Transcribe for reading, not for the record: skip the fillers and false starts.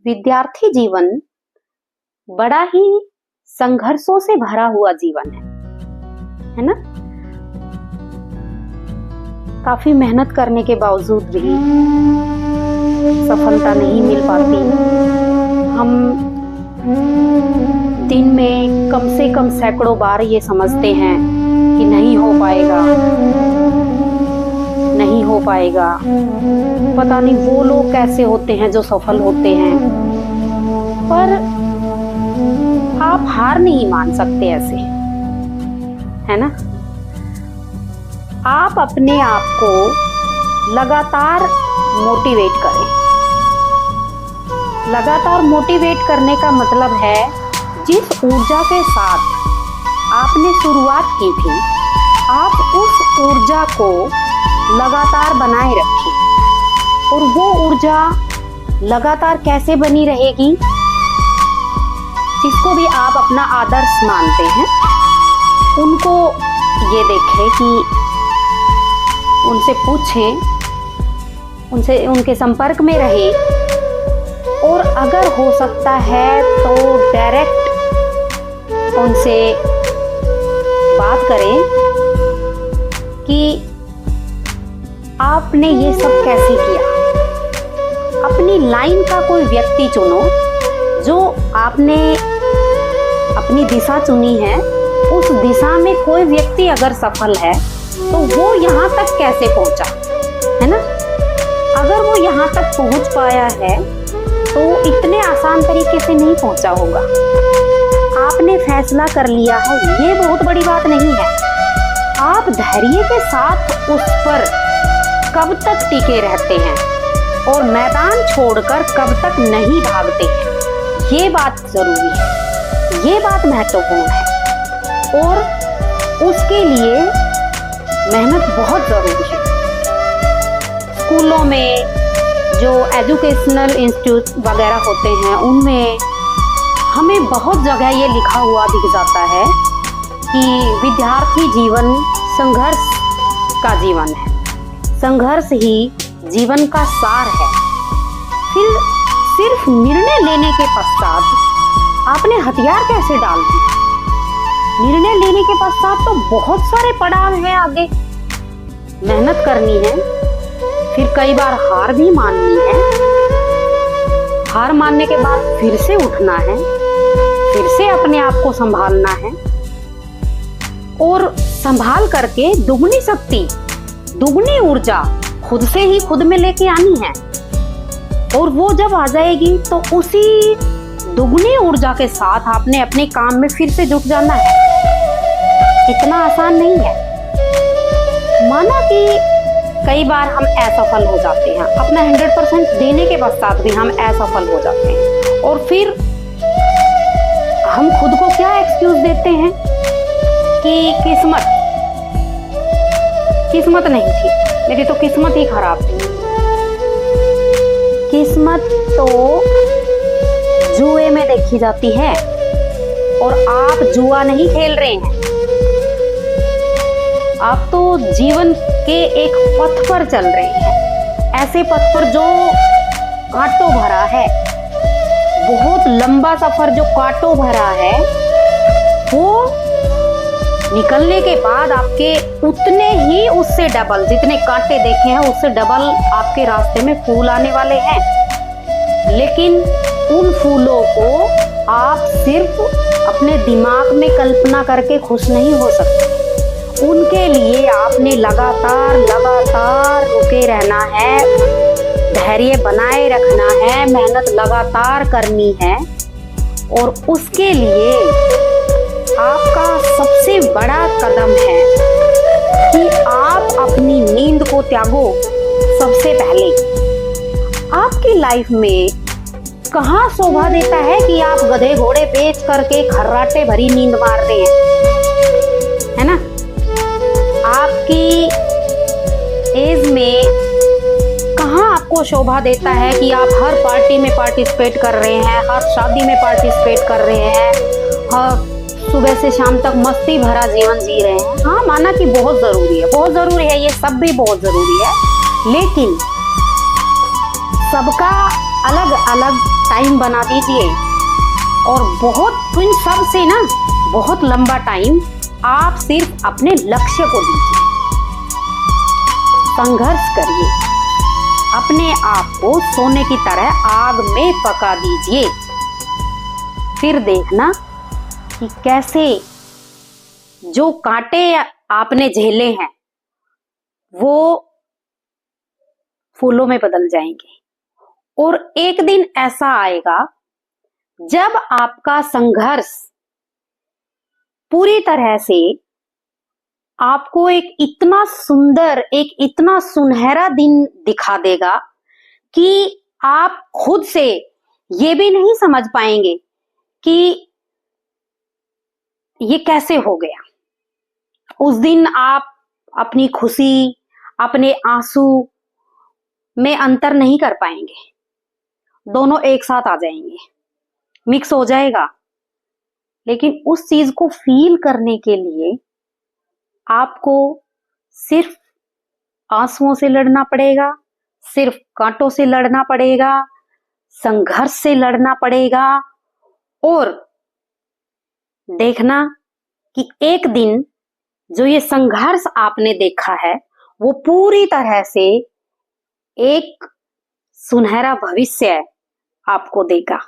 विद्यार्थी जीवन बड़ा ही संघर्षों से भरा हुआ जीवन है ना। काफी मेहनत करने के बावजूद भी सफलता नहीं मिल पाती। हम दिन में कम से कम सैकड़ों बार ये समझते हैं कि नहीं हो पाएगा, नहीं हो पाएगा। पता नहीं वो लोग कैसे होते हैं जो सफल होते हैं, पर आप हार नहीं मान सकते ऐसे, है ना। आप अपने आप को लगातार मोटिवेट करें। लगातार मोटिवेट करने का मतलब है जिस ऊर्जा के साथ आपने शुरुआत की थी, आप उस ऊर्जा को लगातार बनाए रखें। और वो ऊर्जा लगातार कैसे बनी रहेगी? जिसको भी आप अपना आदर्श मानते हैं, उनको ये देखें कि उनसे पूछें, उनसे उनके संपर्क में रहें, और अगर हो सकता है तो डायरेक्ट उनसे बात करें कि आपने ये सब कैसे किया। अपनी लाइन का कोई व्यक्ति चुनो, जो आपने अपनी दिशा चुनी है, उस दिशा में कोई व्यक्ति अगर सफल है तो वो यहाँ तक कैसे पहुंचा, है ना। अगर वो यहाँ तक पहुंच पाया है तो इतने आसान तरीके से नहीं पहुंचा होगा। आपने फैसला कर लिया है, ये बहुत बड़ी बात नहीं है। आप धैर्य के साथ उस पर कब तक टिके रहते हैं और मैदान छोड़कर कब तक नहीं भागते हैं, ये बात जरूरी है, ये बात महत्वपूर्ण है। और उसके लिए मेहनत बहुत जरूरी है। स्कूलों में जो एजुकेशनल इंस्टीट्यूट वगैरह होते हैं, उनमें हमें बहुत जगह ये लिखा हुआ दिख जाता है कि विद्यार्थी जीवन संघर्ष का जीवन है, संघर्ष ही जीवन का सार है। फिर सिर्फ निर्णय लेने के पश्चात आपने हथियार कैसे डाल दिए? निर्णय लेने के पश्चात तो बहुत सारे पड़ाव हैं आगे। मेहनत करनी है, फिर कई बार हार भी माननी है। हार मानने के बाद फिर से उठना है, फिर से अपने आप को संभालना है, और संभाल करके दुगनी शक्ति, दुगनी ऊर्जा खुद से ही खुद में लेके आनी है। और वो जब आ जाएगी तो उसी दुगनी ऊर्जा के साथ आपने अपने काम में फिर से जुट जाना है। इतना आसान नहीं है। माना कि कई बार हम असफल हो जाते हैं, अपना 100% देने के पश्चात भी हम असफल हो जाते हैं, और फिर हम खुद को क्या एक्सक्यूज देते हैं कि किस्मत नहीं थी, मेरी तो किस्मत ही खराब थी। किस्मत तो जुए में देखी जाती है, और आप जुआ नहीं खेल रहे हैं। आप तो जीवन के एक पथ पर चल रहे हैं, ऐसे पथ पर जो कांटों भरा है, बहुत लंबा सफर जो कांटों भरा है। वो निकलने के बाद आपके उतने ही, उससे डबल, जितने कांटे देखे हैं उससे डबल आपके रास्ते में फूल आने वाले हैं। लेकिन उन फूलों को आप सिर्फ अपने दिमाग में कल्पना करके खुश नहीं हो सकते। उनके लिए आपने लगातार रुके रहना है, धैर्य बनाए रखना है, मेहनत लगातार करनी है। और उसके लिए आपका सबसे बड़ा कदम है कि आप अपनी नींद को त्यागो। सबसे पहले आपकी लाइफ में कहाँ शोभा देता है कि आप गधे घोड़े बेच करके खर्राटे भरी नींद मार रहे हैं, है ना। आपकी एज में कहाँ आपको शोभा देता है कि आप हर पार्टी में पार्टिसिपेट कर रहे हैं, हर शादी में पार्टिसिपेट कर रहे हैं, हर सुबह से शाम तक मस्ती भरा जीवन जी रहे हैं। हाँ, माना कि बहुत जरूरी है, बहुत जरूरी है, ये सब भी बहुत जरूरी है। लेकिन सबका अलग अलग टाइम बना दीजिए और इन सब से ना बहुत लंबा टाइम आप सिर्फ अपने लक्ष्य को दीजिए। संघर्ष करिए, अपने आप को सोने की तरह आग में पका दीजिए। फिर देखना कि कैसे जो कांटे आपने झेले हैं वो फूलों में बदल जाएंगे। और एक दिन ऐसा आएगा जब आपका संघर्ष पूरी तरह से आपको एक इतना सुंदर, एक इतना सुनहरा दिन दिखा देगा कि आप खुद से ये भी नहीं समझ पाएंगे कि ये कैसे हो गया। उस दिन आप अपनी खुशी, अपने आंसू में अंतर नहीं कर पाएंगे, दोनों एक साथ आ जाएंगे, मिक्स हो जाएगा। लेकिन उस चीज को फील करने के लिए आपको सिर्फ आंसुओं से लड़ना पड़ेगा, सिर्फ कांटों से लड़ना पड़ेगा, संघर्ष से लड़ना पड़ेगा। और देखना कि एक दिन जो ये संघर्ष आपने देखा है वो पूरी तरह से एक सुनहरा भविष्य आपको देगा।